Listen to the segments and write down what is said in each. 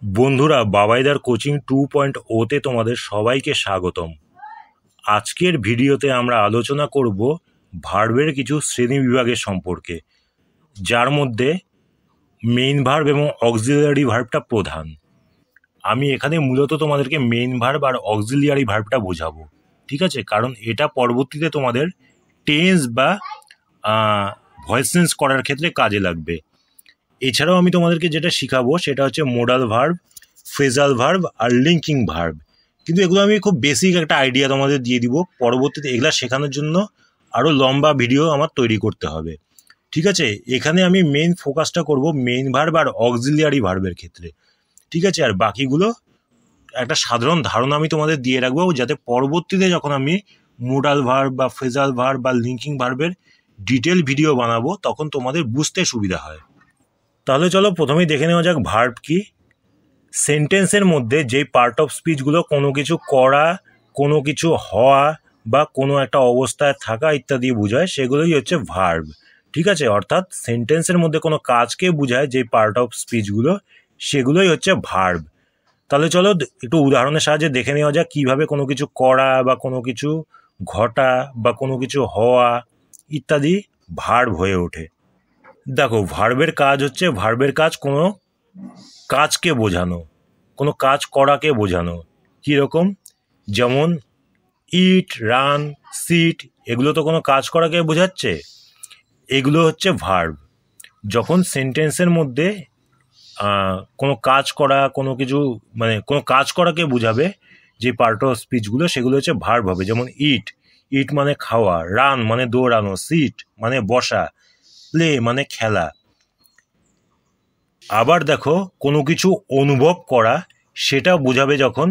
বন্ধুরা, বাবাইদার কোচিং 2.0 তোমাদের সবাইকে স্বাগতম। আজকের ভিডিওতে আমরা আলোচনা করব ভার্বের কিছু শ্রেণী বিভাগের সম্পর্কে, যার মধ্যে মেইন ভার্ব এবং অক্সিলিয়ারি ভার্বটা প্রধান। আমি এখানে মূলত তোমাদেরকে মেইন ভার্ব আর অক্সিলিয়ারি ভার্বটা বোঝাবো, ঠিক আছে? কারণ এটা পরবর্তীতে তোমাদের টেন্স বা ভয়েস চেঞ্জ করার ক্ষেত্রে কাজে লাগবে। এছাড়াও আমি তোমাদেরকে যেটা শিখাবো সেটা হচ্ছে মোডাল ভার্ব, ফ্রেজাল ভার্ব আর লিঙ্কিং ভার্ব। কিন্তু এগুলো আমি খুব বেসিক একটা আইডিয়া তোমাদের দিয়ে দিব। পরবর্তীতে এগুলা শেখানোর জন্য আরও লম্বা ভিডিও আমার তৈরি করতে হবে, ঠিক আছে? এখানে আমি মেইন ফোকাসটা করব মেইন ভার্ব আর অক্সিলিয়ারি ভার্বের ক্ষেত্রে, ঠিক আছে? আর বাকিগুলো একটা সাধারণ ধারণা আমি তোমাদের দিয়ে রাখবো, যাতে পরবর্তীতে যখন আমি মোডাল ভার্ব বা ফ্রেজাল ভার্ব বা লিঙ্কিং ভার্বের ডিটেল ভিডিও বানাবো তখন তোমাদের বুঝতে সুবিধা হয়। তাহলে চলো প্রথমেই দেখে নেওয়া যাক ভার্ব কি। সেন্টেন্সের মধ্যে যেই পার্ট অফ স্পিচগুলো কোনো কিছু করা, কোনো কিছু হওয়া বা কোনো একটা অবস্থায় থাকা ইত্যাদি বোঝায় সেগুলোই হচ্ছে ভার্ব, ঠিক আছে? অর্থাৎ সেন্টেন্সের মধ্যে কোনো কাজকে বোঝায় যেই পার্ট অফ স্পিচগুলো, সেগুলোই হচ্ছে ভার্ব। তাহলে চলো একটু উদাহরণের সাহায্যে দেখে নেওয়া যাক কীভাবে কোনো কিছু করা বা কোনো কিছু ঘটা বা কোনো কিছু হওয়া ইত্যাদি ভার্ব হয়ে ওঠে। দেখো, ভার্বের কাজ হচ্ছে, ভার্বের কাজ কোনো কাজকে বোঝানো, কোনো কাজ করাকে বোঝানো। কীরকম? যেমন ইট, রান, সিট, এগুলো তো কোনো কাজ করাকে বোঝাচ্ছে, এগুলো হচ্ছে ভার্ব। যখন সেন্টেন্সের মধ্যে কোনো কাজ করা, কোনো কিছু মানে কোনো কাজ করাকে বোঝাবে যে পার্ট অফ স্পিচগুলো, সেগুলো হচ্ছে ভার্ব হবে। যেমন ইট, ইট মানে খাওয়া, রান মানে দৌড়ানো, সিট মানে বসা, প্লে মানে খেলা। আবার দেখো, কোনো কিছু অনুভব করা সেটা বোঝাবে যখন,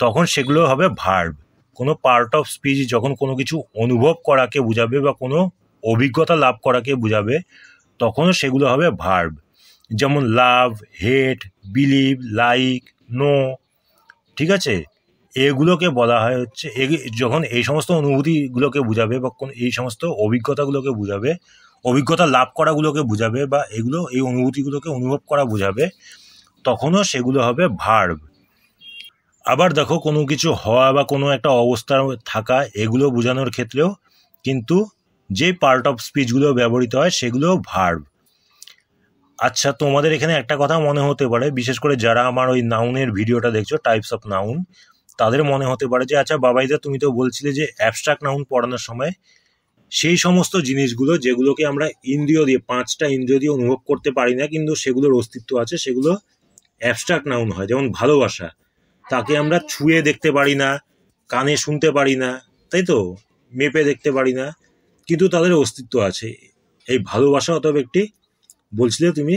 তখন সেগুলো হবে ভার্ব। কোনো পার্ট অফ স্পিচ যখন কোনো কিছু অনুভব করাকে বোঝাবে বা কোনো অভিজ্ঞতা লাভ করাকে বোঝাবে তখনও সেগুলো হবে ভার্ব। যেমন লাভ, হেট, বিলিভ, লাইক, নো, ঠিক আছে? এগুলোকে বলা হয় হচ্ছে, যখন এই সমস্ত অনুভূতিগুলোকে বোঝাবে বা কোন এই সমস্ত অভিজ্ঞতাগুলোকে বোঝাবে, অভিজ্ঞতা লাভ করাগুলোকে বোঝাবে বা এগুলো এই অনুভূতিগুলোকে অনুভব করা বোঝাবে, তখনও সেগুলো হবে ভার্ব। আবার দেখো, কোনো কিছু হওয়া বা কোনো একটা অবস্থা থাকা, এগুলো বোঝানোর ক্ষেত্রেও কিন্তু যে পার্ট অফ স্পিচগুলো ব্যবহৃত হয় সেগুলো ভার্ব। আচ্ছা, তোমাদের এখানে একটা কথা মনে হতে পারে, বিশেষ করে যারা আমার ওই নাউনের ভিডিওটা দেখছো, টাইপস অফ নাউন, তাদের মনে হতে পারে যে আচ্ছা বাবাইদা, তুমি তো বলছিলে যে অ্যাবস্ট্রাক্ট নাউন পড়ানোর সময় সেই সমস্ত জিনিসগুলো যেগুলোকে আমরা ইন্দ্রিয় দিয়ে, 5টা ইন্দ্রিয় দিয়ে অনুভব করতে পারি না কিন্তু সেগুলোর অস্তিত্ব আছে, সেগুলো অ্যাবস্ট্রাক্ট নাউন হয়। যেমন ভালোবাসা, তাকে আমরা ছুঁয়ে দেখতে পারি না, কানে শুনতে পারি না, তাই তো, মেপে দেখতে পারি না, কিন্তু তাদের অস্তিত্ব আছে। এই ভালোবাসা অতএব একটি, বলছিলে তুমি,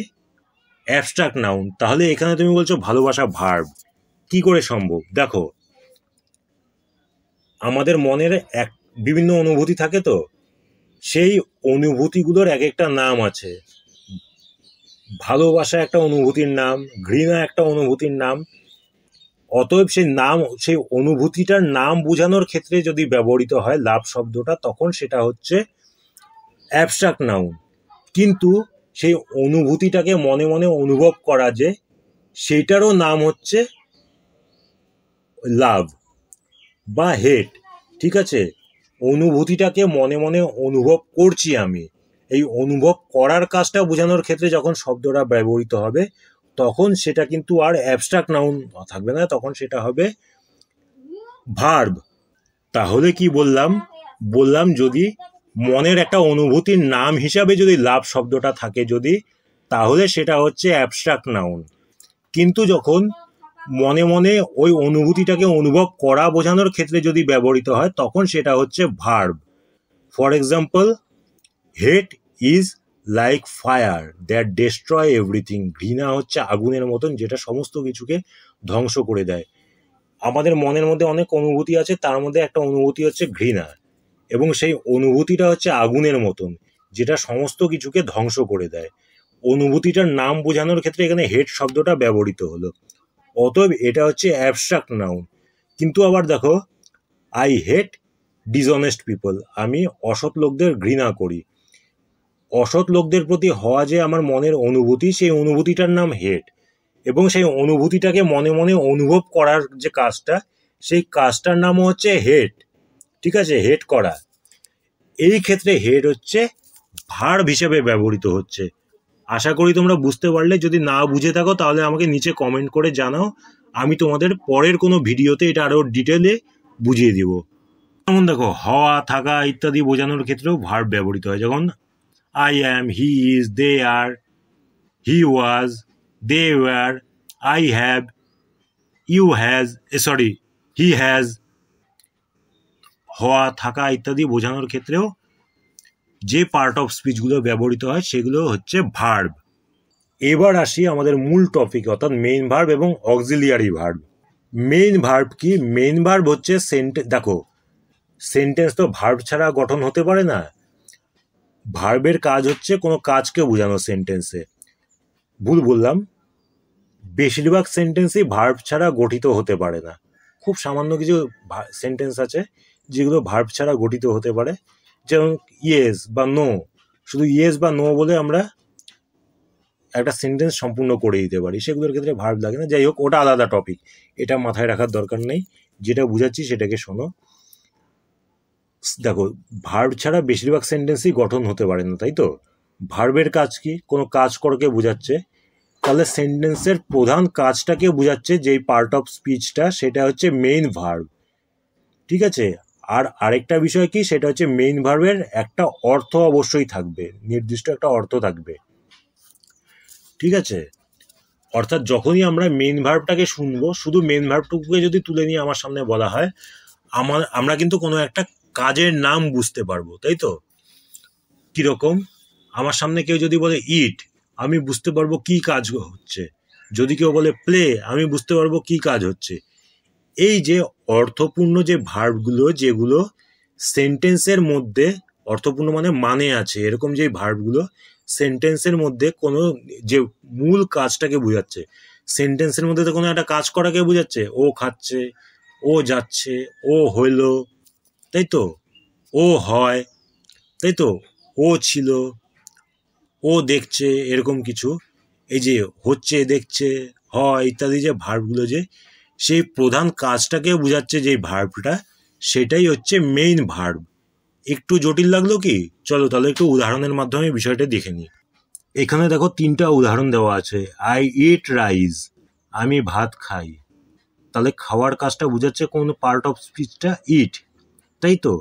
অ্যাবস্ট্রাক্ট নাউন। তাহলে এখানে তুমি বলছো ভালোবাসা ভার্ব, কি করে সম্ভব? দেখো, আমাদের মনের বিভিন্ন অনুভূতি থাকে, তো সেই অনুভূতিগুলোর এক একটা নাম আছে। ভালোবাসা একটা অনুভূতির নাম, ঘৃণা একটা অনুভূতির নাম। অতএব সেই নাম, সেই অনুভূতিটার নাম বোঝানোর ক্ষেত্রে যদি ব্যবহৃত হয় লাভ শব্দটা, তখন সেটা হচ্ছে অ্যাবস্ট্রাক্ট নাউন। কিন্তু সেই অনুভূতিটাকে মনে মনে অনুভব করা, যে সেইটারও নাম হচ্ছে লাভ বা হেট, ঠিক আছে? অনুভূতিটাকে মনে মনে অনুভব করছি আমি, এই অনুভব করার কাজটা বোঝানোর ক্ষেত্রে যখন শব্দটা ব্যবহৃত হবে তখন সেটা কিন্তু আর অ্যাবস্ট্রাক্ট নাউন থাকবে না, তখন সেটা হবে ভার্ব। তাহলে কি বললাম যদি মনের একটা অনুভূতির নাম হিসাবে যদি লাভ শব্দটা থাকে যদি, তাহলে সেটা হচ্ছে অ্যাবস্ট্রাক্ট নাউন। কিন্তু যখন মনে মনে ওই অনুভূতিটাকে অনুভব করা বোঝানোর ক্ষেত্রে যদি ব্যবহৃত হয় তখন সেটা হচ্ছে verb. For example, hate is like fire that destroy everything. ঘৃণা হচ্ছে আগুনের মতন, যেটা সমস্ত কিছুকে ধ্বংস করে দেয়। আমাদের মনের মধ্যে অনেক অনুভূতি আছে, তার মধ্যে একটা অনুভূতি হচ্ছে ঘৃণা, এবং সেই অনুভূতিটা হচ্ছে আগুনের মতন, যেটা সমস্ত কিছুকে ধ্বংস করে দেয়। অনুভূতিটার নাম বোঝানোর ক্ষেত্রে এখানে হেট শব্দটা ব্যবহৃত হলো, অতএব এটা হচ্ছে অ্যাবস্ট্রাক্ট নাউন। কিন্তু আবার দেখো, আই হেট ডিসঅনেস্ট পিপল, আমি অসৎ লোকদের ঘৃণা করি। অসৎ লোকদের প্রতি হওয়া যে আমার মনের অনুভূতি, সেই অনুভূতিটার নাম হেট, এবং সেই অনুভূতিটাকে মনে মনে অনুভব করার যে কাজটা, সেই কাজটার নাম হচ্ছে হেড। ঠিক আছে, হেড করা। এই ক্ষেত্রে হেড হচ্ছে ভার্ব হিসেবে ব্যবহৃত হচ্ছে। আশা করি তোমরা বুঝতে পারলে। যদি না বুঝে থাকো তাহলে আমাকে নিচে কমেন্ট করে জানাও, আমি তোমাদের পরের কোনো ভিডিওতে এটা আরো ডিটেলে বুঝিয়ে দিব। যেমন দেখো, হওয়া, থাকা ইত্যাদি বোঝানোর ক্ষেত্রেও ভার্ব ব্যবহৃত হয়। যেমন I am, he is, they are, he was, they were, I have, you has, he has. হওয়া, থাকা ইত্যাদি বোঝানোর ক্ষেত্রেও যে পার্ট অফ স্পিচগুলো ব্যবহৃত হয় সেগুলো হচ্ছে ভার্ব। এবার আসি আমাদের মূল টপিক, অর্থাৎ মেইন ভার্ব এবং অক্সিলিয়ারি ভার্ব। মেইন ভার্ব কি? মেইন ভার্ব হচ্ছে দেখো, সেন্টেন্স তো ভার্ব ছাড়া গঠন হতে পারে না। ভার্বের কাজ হচ্ছে কোনো কাজকে বোঝানো সেন্টেন্সে। ভুল বললাম, বেশিরভাগ সেন্টেন্সই ভার্ব ছাড়া গঠিত হতে পারে না। খুব সামান্য কিছু সেন্টেন্স আছে যেগুলো ভার্ব ছাড়া গঠিত হতে পারে। যেমন ইয়েস বা নো, শুধু ইয়েস বা নো বলে আমরা একটা সেন্টেন্স সম্পূর্ণ করে দিতে পারি, সেগুলোর ক্ষেত্রে ভার্ব লাগে না। যাই হোক, ওটা আলাদা টপিক, এটা মাথায় রাখার দরকার নেই। যেটা বুঝাচ্ছি সেটাকে শোনো। দেখো, ভার্ব ছাড়া বেশিরভাগ সেন্টেন্সই গঠন হতে পারে না, তাই তো? ভার্বের কাজ কি? কোনো কাজ করকে বোঝাচ্ছে, তাহলে সেন্টেন্সের প্রধান কাজটাকে বোঝাচ্ছে যেই পার্ট অফ স্পিচটা, সেটা হচ্ছে মেইন ভার্ব। ঠিক আছে। আর আরেকটা বিষয় কি, সেটা হচ্ছে মেইন ভার্বের একটা অর্থ অবশ্যই থাকবে, নির্দিষ্ট একটা অর্থ থাকবে। ঠিক আছে। অর্থাৎ যখনই আমরা মেইন ভার্বটাকে শুনবো, শুধু মেইন ভার্বটুকুকে যদি তুলে নিয়ে আমার সামনে বলা হয়, আমরা কিন্তু কোনো একটা কাজের নাম বুঝতে পারবো, তাই তো? কিরকম? আমার সামনে কেউ যদি বলে ইট, আমি বুঝতে পারবো কি কাজ হচ্ছে। যদি কেউ বলে প্লে, আমি বুঝতে পারবো কি কাজ হচ্ছে। এই যে অর্থপূর্ণ যে ভার্বগুলো, যেগুলো সেন্টেন্সের মধ্যে, অর্থপূর্ণ মানে আছে এরকম যে ভার্বগুলো সেন্টেন্সের মধ্যে কোনো যে মূল কাজটাকে বোঝাচ্ছে, সেন্টেন্সের মধ্যে তো কোনো একটা কাজ করাকে বোঝাচ্ছে। ও খাচ্ছে, ও যাচ্ছে, ও হইল, তাই তো? ও হয়, তাই তো? ও ছিল, ও দেখছে, এরকম কিছু। এই যে হচ্ছে, দেখছে, হয় ইত্যাদি যে ভার্বগুলো, যে সেই প্রধান কাজটাকে বোঝাচ্ছে যে ভার্বটা, সেটাই হচ্ছে মেইন ভার্ব। একটু জটিল লাগলো কি? চলো তাহলে একটু উদাহরণের মাধ্যমে বিষয়টা দেখে নিই। এখানে দেখো 3টা উদাহরণ দেওয়া আছে। আই ইট রাইস, আমি ভাত খাই। তাহলে খাওয়ার কাজটা বোঝাচ্ছে কোন পার্ট অফ স্পিচটা? ইট, তাই তো?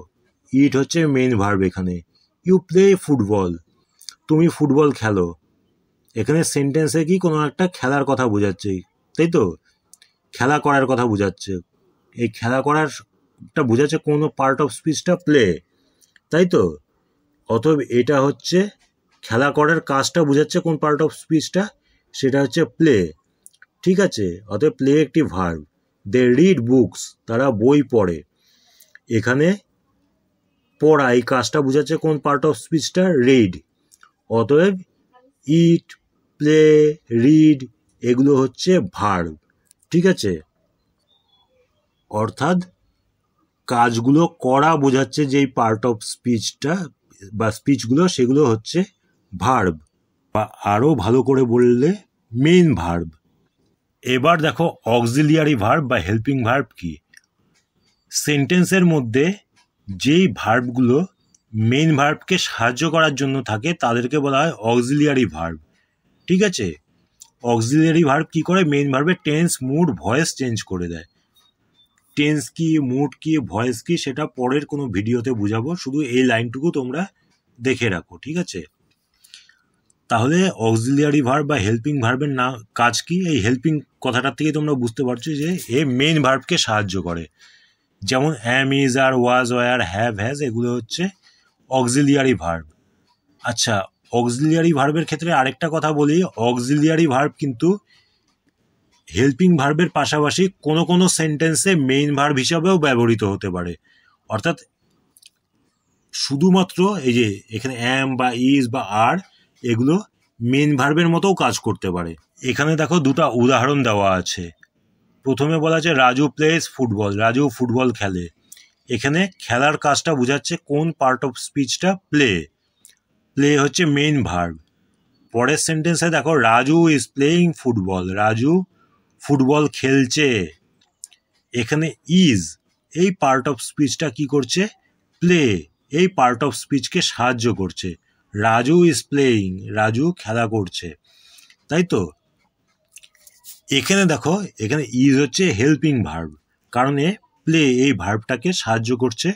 ইট হচ্ছে মেইন ভার্ব এখানে। ইউ প্লে ফুটবল, তুমি ফুটবল খেলো। এখানে সেন্টেন্সে কি কোনো একটা খেলার কথা বোঝাচ্ছে, তাই তো? খেলা করার কথা বোঝাচ্ছে। এই খেলা করারটা বোঝাচ্ছে কোনো পার্ট অফ স্পিচটা প্লে, তাই তো? অতএব এটা হচ্ছে খেলা করার কাজটা বোঝাচ্ছে কোন পার্ট অফ স্পিচটা, সেটা হচ্ছে প্লে। ঠিক আছে। অতএব প্লে একটি ভার্ব। দে রিড বুকস, তারা বই পড়ে। এখানে পড়া, এই কাজটা বোঝাচ্ছে কোন পার্ট অফ স্পিচটা? রিড। অতএব ইট, প্লে, রিড এগুলো হচ্ছে ভার্ব। ঠিক আছে। অর্থাৎ কাজগুলো করা বোঝাচ্ছে যেই পার্ট অফ স্পিচটা বা স্পিচগুলো, সেগুলো হচ্ছে ভার্ব, বা আরও ভালো করে বললে মেইন ভার্ব। এবার দেখো অক্সিলিয়ারি ভার্ব বা হেল্পিং ভার্ব কি। সেন্টেন্সের মধ্যে যেই ভার্বগুলো মেইন ভার্বকে সাহায্য করার জন্য থাকে তাদেরকে বলা হয় অক্সিলিয়ারি ভার্ব। ঠিক আছে। অক্সিলিয়ারি ভার্ব কি করে? মেইন ভার্বের টেন্স, মুড, ভয়েস চেঞ্জ করে দেয়। টেন্স কি, মুড কি, ভয়েস কি, সেটা পরের কোনো ভিডিওতে বুঝাবো, শুধু এই লাইনটুকু তোমরা দেখে রাখো। ঠিক আছে। তাহলে অক্সিলিয়ারি ভার্ব বা হেল্পিং ভার্বের কাজ কি? এই হেল্পিং কথাটার থেকে তোমরা বুঝতে পারছো যে এ মেইন ভার্বকে সাহায্য করে। যেমন am, is, are, was, were, have, has এগুলো হচ্ছে অক্সিলিয়ারি ভার্ব। আচ্ছা, অক্সিলিয়ারি ভার্বের ক্ষেত্রে আরেকটা কথা বলি, অক্সিলিয়ারি ভার্ব কিন্তু হেল্পিং ভার্বের পাশাপাশি কোনো কোনো সেন্টেন্সে মেইন ভার্ব হিসাবেও ব্যবহৃত হতে পারে। অর্থাৎ শুধুমাত্র এই যে এখানে অ্যাম বা ইজ বা আর, এগুলো মেইন ভার্বের মতোও কাজ করতে পারে। এখানে দেখো 2টা উদাহরণ দেওয়া আছে। প্রথমে বলা আছে Raju plays football, Raju football খেলে। এখানে খেলার কাজটা বোঝাচ্ছে কোন পার্ট অফ স্পিচটা? প্লে। প্লে হচ্ছে মেইন ভার্ব। পরের সেন্টেন্সে দেখো Raju is playing football, Raju football খেলছে। এখানে ইজ এই পার্ট অফ স্পিচটা কি করছে, প্লে এই পার্ট অফ স্পিচকে সাহায্য করছে। রাজু ইজ প্লেয়িং, রাজু খেলা করছে, তাই তো। এখানে দেখো এখানে ইজ হচ্ছে হেল্পিং ভার্ব, কারণ এ প্লে এই ভার্বটাকে সাহায্য করছে।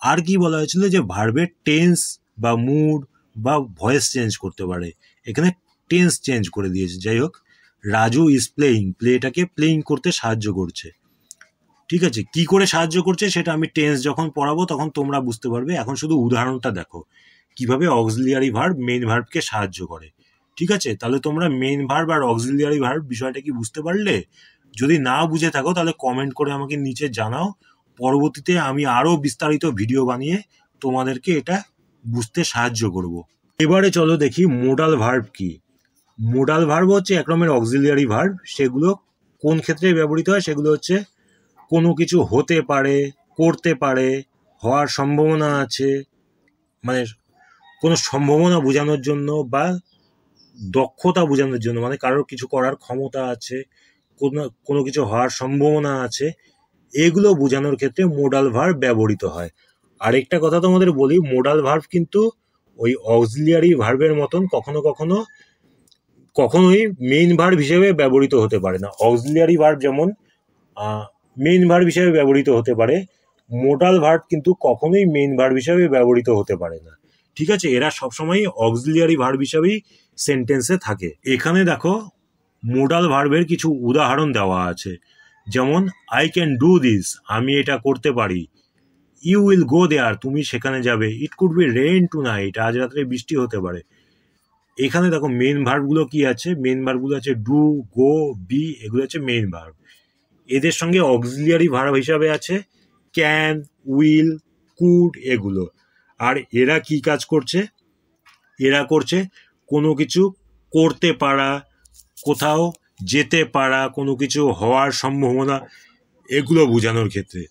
আর কি বলা হয়েছিল যে ভার্বের টেন্স বা মুড বা ভয়েস চেঞ্জ করতে পারে, এখানে টেন্স চেঞ্জ করে দিয়েছে। যাই হোক, রাজু ইজ প্লেয়িং, প্লেটাকে প্লেয়িং করতে সাহায্য করছে। ঠিক আছে, কি করে সাহায্য করছে সেটা আমি টেন্স যখন পড়াবো তখন তোমরা বুঝতে পারবে। এখন শুধু উদাহরণটা দেখো কিভাবে অক্সিলিয়ারি ভার্ব মেইন ভার্বকে সাহায্য করে। ঠিক আছে, তাহলে তোমরা মেইন ভার্ব আর অক্সিলিয়ারি ভার্ব বিষয়টা কি বুঝতে পারলে? যদি না বুঝে থাকো তাহলে কমেন্ট করে আমাকে নিচে জানাও, পরবর্তীতে আমি আরো বিস্তারিত ভিডিও বানিয়ে তোমাদেরকে এটা বুঝতে সাহায্য করব। এবারে চলো দেখি মোডাল ভার্ব কি। মোডাল ভার্ব হচ্ছে এক রকমের অক্সিলিয়ারি ভার্ব, সেগুলো কোন ক্ষেত্রে ব্যবহৃত হয়, সেগুলো হচ্ছে কোনো কিছু হতে পারে, করতে পারে, হওয়ার সম্ভাবনা আছে, মানে কোনো সম্ভাবনা বোঝানোর জন্য বা দক্ষতা বোঝানোর জন্য, মানে কারোর কিছু করার ক্ষমতা আছে, কোনো কিছু হওয়ার সম্ভাবনা আছে, এগুলো বোঝানোর ক্ষেত্রে মোডাল ভার্ব ব্যবহৃত হয়। আরেকটা কথা তোমাদের বলি, মোডাল ভার্ব কিন্তু ওই অক্সিলিয়ারি ভার্বের মতন কখনোই মেইন ভার্ব হিসেবে ব্যবহৃত হতে পারে না। অক্সিলিয়ারি ভার্ব যেমন মেইন ভার্ব হিসেবে ব্যবহৃত হতে পারে, মোডাল ভার্ব কিন্তু কখনোই মেইন ভার্ব হিসেবে ব্যবহৃত হতে পারে না। ঠিক আছে, এরা সবসময় অক্সিলিয়ারি ভার্ব হিসেবেই সেন্টেন্সে থাকে। এখানে দেখো মোডাল ভার্বের কিছু উদাহরণ দেওয়া আছে, যেমন আই ক্যান ডু দিস, আমি এটা করতে পারি। ইউ উইল গো দেয়ার, তুমি সেখানে যাবে। It could be rain tonight, আজ রাত্রে বৃষ্টি হতে পারে। এখানে দেখো মেইন ভার্বগুলো কি আছে, মেইন ভার্বগুলো আছে ডু, গো, বি, এগুলো হচ্ছে মেইন ভার্ব। এদের সঙ্গে অক্সিলিয়ারি ভার্ব হিসাবে আছে ক্যান, উইল, কুড, এগুলো। আর এরা কি কাজ করছে, এরা করছে কোনো কিছু করতে পারা, কোথাও যেতে পারা, কোনো কিছু হওয়ার সম্ভাবনা, এগুলো বোঝানোর ক্ষেত্রে।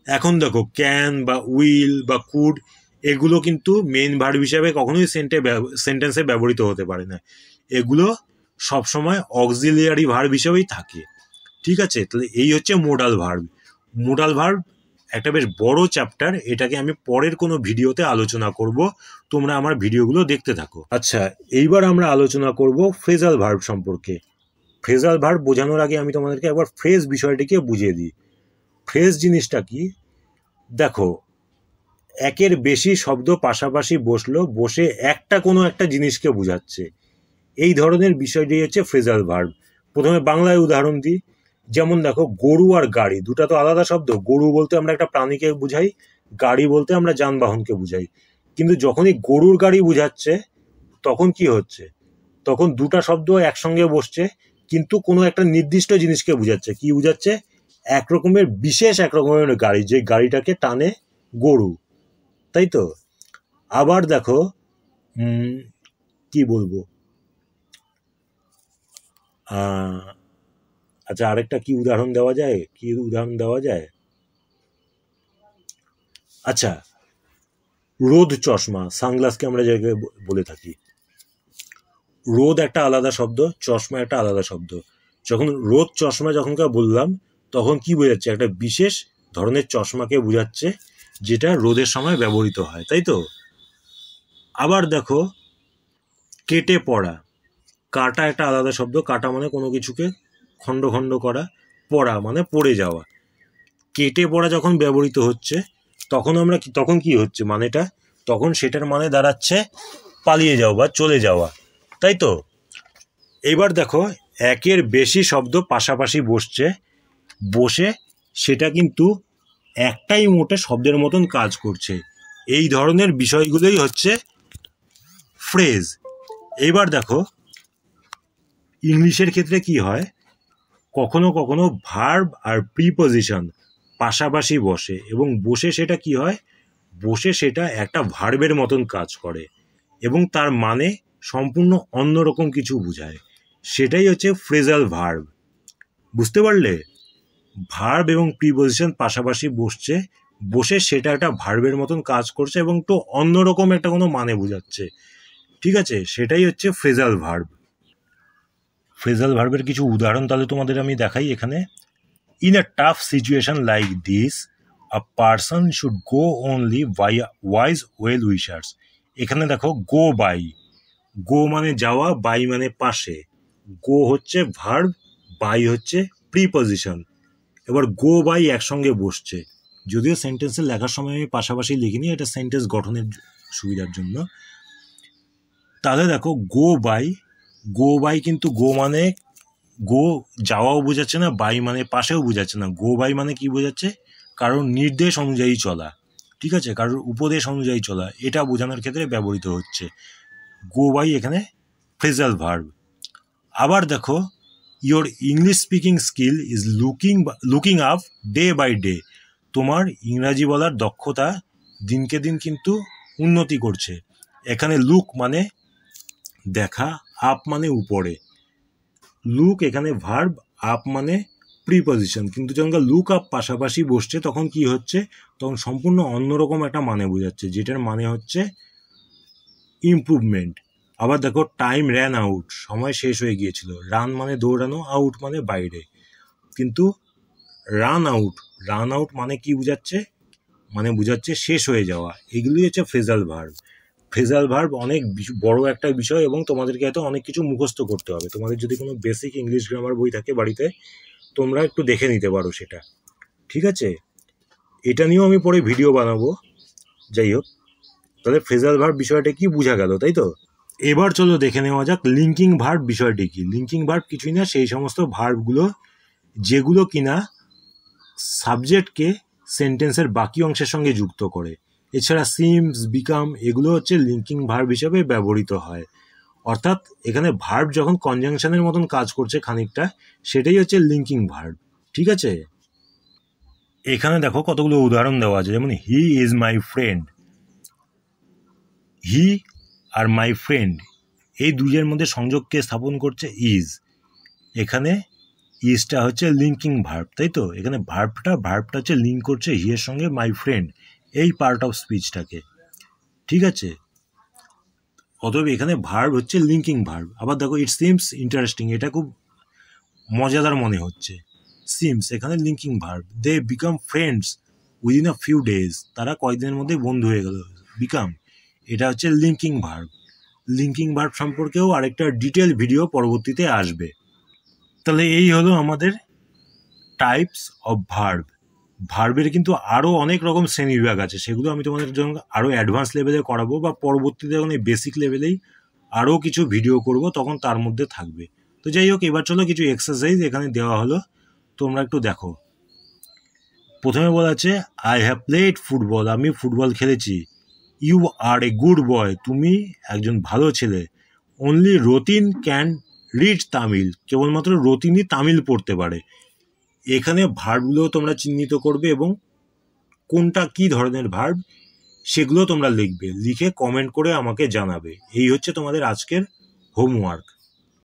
এখন দেখো ক্যান বা উইল বা কুড এগুলো কিন্তু মেইন ভার্ব হিসাবে কখনোই সেন্টেন্সে ব্যবহৃত হতে পারে না, এগুলো সবসময় অক্সিলিয়ারি ভার্ব হিসেবেই থাকে। ঠিক আছে, তাহলে এই হচ্ছে মোডাল ভার্ব। মোডাল ভার্ব একটা বেশ বড় চ্যাপ্টার, এটাকে আমি পরের কোনো ভিডিওতে আলোচনা করব, তোমরা আমার ভিডিওগুলো দেখতে থাকো। আচ্ছা, এইবার আমরা আলোচনা করব ফ্রেজাল ভার্ব সম্পর্কে। ফ্রেজাল ভার্ব বোঝানোর আগে আমি তোমাদেরকে একবার ফ্রেজ বিষয়টিকে বুঝিয়ে দিই। ফ্রেজ জিনিসটা কি, দেখো একের বেশি শব্দ পাশাপাশি বসে কোনো একটা জিনিসকে বোঝাচ্ছে, এই ধরনের বিষয়টি হচ্ছে ফ্রেজাল ভার্ব। প্রথমে বাংলায় উদাহরণ দিই, যেমন দেখো গরু আর গাড়ি, দুটা তো আলাদা শব্দ। গরু বলতে আমরা একটা প্রাণীকে বুঝাই, গাড়ি বলতে আমরা যানবাহনকে বুঝাই। কিন্তু যখনই গরুর গাড়ি বুঝাচ্ছে তখন কি হচ্ছে, তখন দুটা শব্দ একসঙ্গে বসছে, কিন্তু কোনো একটা নির্দিষ্ট জিনিসকে বুঝাচ্ছে। কি বুঝাচ্ছে, এক রকমের গাড়ি, যে গাড়িটাকে টানে গরু, তাই তো। আবার দেখো কি বলবো, আচ্ছা আরেকটা কি উদাহরণ দেওয়া যায়, আচ্ছা রোদ চশমা, সানগ্লাসকে আমরা জায়গায় বলে থাকি। রোদ একটা আলাদা শব্দ, চশমা একটা আলাদা শব্দ। যখন রোদ চশমা যখনকার বললাম তখন কি বোঝাচ্ছে, একটা বিশেষ ধরনের চশমাকে বোঝাচ্ছে যেটা রোদের সময় ব্যবহৃত হয়, তাই তো। আবার দেখো কেটে পড়া, কাটা একটা আলাদা শব্দ, কাটা মানে কোনো কিছুকে খণ্ড খণ্ড করা, পড়া মানে পড়ে যাওয়া। কেটে পড়া যখন ব্যবহৃত হচ্ছে তখন কি হচ্ছে মানেটা, তখন সেটার মানে দাঁড়াচ্ছে পালিয়ে যাওয়া বা চলে যাওয়া, তাই তো। এবার দেখো একের বেশি শব্দ পাশাপাশি বসে সেটা কিন্তু একটাই মোটে শব্দের মতন কাজ করছে, এই ধরনের বিষয়গুলোই হচ্ছে ফ্রেজ। এবার দেখো ইংলিশের ক্ষেত্রে কি হয়, কখনো কখনো ভার্ব আর প্রিপজিশন পাশাপাশি বসে, এবং সেটা কি হয়, সেটা একটা ভার্বের মতন কাজ করে এবং তার মানে সম্পূর্ণ অন্যরকম কিছু বোঝায়, সেটাই হচ্ছে ফ্রেজাল ভার্ব। বুঝতে পারলে, ভার্ব এবং প্রিপজিশন পাশাপাশি বসে সেটা একটা ভার্বের মতন কাজ করছে এবং তো অন্যরকম একটা কোনো মানে বোঝাচ্ছে। ঠিক ঠিক আছে, সেটাই হচ্ছে ফ্রেজাল ভার্ব। ফ্রেজাল ভার্বের কিছু উদাহরণ তাহলে তোমাদের আমি দেখাই এখানে। In a tough situation like this a person should go only wise well wishers. এখানে দেখো গো বাই, গো মানে যাওয়া, বাই মানে পাশে। গো হচ্ছে ভার্ব, বাই হচ্ছে প্রিপজিশন। এবার গো বাই একসঙ্গে বসছে, যদিও সেন্টেন্সে লেখার সময় আমি পাশাপাশি লিখিনি, এটা সেন্টেন্স গঠনের সুবিধার জন্য। তাহলে দেখো গো বাই, গো বাই কিন্তু গো মানে গো যাওয়াও বোঝাচ্ছে না, বাই মানে পাশেও বোঝাচ্ছে না। গো বাই মানে কি বোঝাচ্ছে? কারণ নির্দেশ অনুযায়ী চলা, ঠিক আছে, কারোর উপদেশ অনুযায়ী চলা, এটা বোঝানোর ক্ষেত্রে ব্যবহৃত হচ্ছে। গো বাই এখানে ফ্রেজাল ভার্ব। আবার দেখো your English speaking skill is looking up day by day. তোমার ইংরাজি বলার দক্ষতা দিনকে দিন কিন্তু উন্নতি করছে। এখানে লুক মানে দেখা, আপ মানে উপরে। লুক এখানে ভার্ব, আপ মানে প্রিপজিশন, কিন্তু যখন লুক আপ পাশাপাশি বসছে তখন কি হচ্ছে? তখন সম্পূর্ণ অন্যরকম একটা মানে বোঝাচ্ছে, যেটার মানে হচ্ছে ইমপ্রুভমেন্ট। আবার দেখো টাইম র্যান আউট, সময় শেষ হয়ে গিয়েছিল। রান মানে দৌড়ানো, আউট মানে বাইরে। কিন্তু রান আউট মানে কি বোঝাচ্ছে? মানে বোঝাচ্ছে শেষ হয়ে যাওয়া। এগুলি হচ্ছে ফ্রেজাল ভার্ব। ফ্রেজাল ভার্ব অনেক বড় একটা বিষয় এবং তোমাদেরকে হয়তো অনেক কিছু মুখস্থ করতে হবে। তোমাদের যদি কোনো বেসিক ইংলিশ গ্রামার বই থাকে বাড়িতে, তোমরা একটু দেখে নিতে পারো সেটা, ঠিক আছে? এটা নিয়েও আমি পরে ভিডিও বানাবো। যাই হোক, তাহলে ফ্রেজাল ভার্ব বিষয়টা কি বোঝা গেল, তাই তো? এবার চলো দেখে নেওয়া যাক লিঙ্কিং ভার্ব বিষয়টি কি। লিঙ্কিং ভার্ব কিছুই না, সেই সমস্ত ভার্বগুলো যেগুলো কিনা সাবজেক্টকে সেন্টেন্সের বাকি অংশের সঙ্গে যুক্ত করে। এছাড়া সিমস, বিকাম এগুলো হচ্ছে লিঙ্কিং ভার্ব হিসেবে ব্যবহৃত হয়। অর্থাৎ এখানে ভার্ব যখন কনজাংশনের মতন কাজ করছে খানিকটা, সেটাই হচ্ছে লিঙ্কিং ভার্ব, ঠিক আছে? এখানে দেখো কতগুলো উদাহরণ দেওয়া আছে, যেমন he is my friend. He are my friend এই দুইয়ের মধ্যে সংযোগকে স্থাপন করছে ইজ। এখানে ইজটা হচ্ছে লিঙ্কিং ভার্ব, তাই তো? এখানে ভার্বটা হচ্ছে লিঙ্ক করছে হি এর সঙ্গে মাই ফ্রেন্ড এই পার্ট অফ স্পিচটাকে, ঠিক আছে? অতএব এখানে ভার্ব হচ্ছে লিঙ্কিং ভার্ব। আবার দেখো ইট সিমস ইন্টারেস্টিং, এটা খুব মজাদার মনে হচ্ছে। সিমস এখানে linking verb. They become friends within a few days, তারা কয়েকদিনের মধ্যে বন্ধু হয়ে গেল। বিকাম এটা হচ্ছে লিঙ্কিং ভার্ব। লিঙ্কিং ভার্ব সম্পর্কেও আরেকটা ডিটেল ভিডিও পরবর্তীতে আসবে। তাহলে এই হলো আমাদের টাইপস অফ ভার্ব। ভার্বের কিন্তু আরও অনেক রকম শ্রেণীবিভাগ আছে, সেগুলো আমি তোমাদের জন্য আরও অ্যাডভান্স লেভেলে করাবো, বা পরবর্তীতে যখন এই বেসিক লেভেলেই আরও কিছু ভিডিও করব তখন তার মধ্যে থাকবে। তো যাই হোক, এবার চলো কিছু এক্সারসাইজ এখানে দেওয়া হলো, তোমরা একটু দেখো। প্রথমে বলা আছে আই হ্যাভ প্লেড ফুটবল, আমি ফুটবল খেলেছি। You are a good boy, তুমি একজন ভালো ছেলে। Only Ratin can read Tamil, কেবলমাত্র রতিনই তামিল পড়তে পারে। এখানে ভার্বগুলো তোমরা চিহ্নিত করবে এবং কোনটা কি ধরনের ভার্ব সেগুলো তোমরা লিখবে, লিখে কমেন্ট করে আমাকে জানাবে। এই হচ্ছে তোমাদের আজকের হোমওয়ার্ক।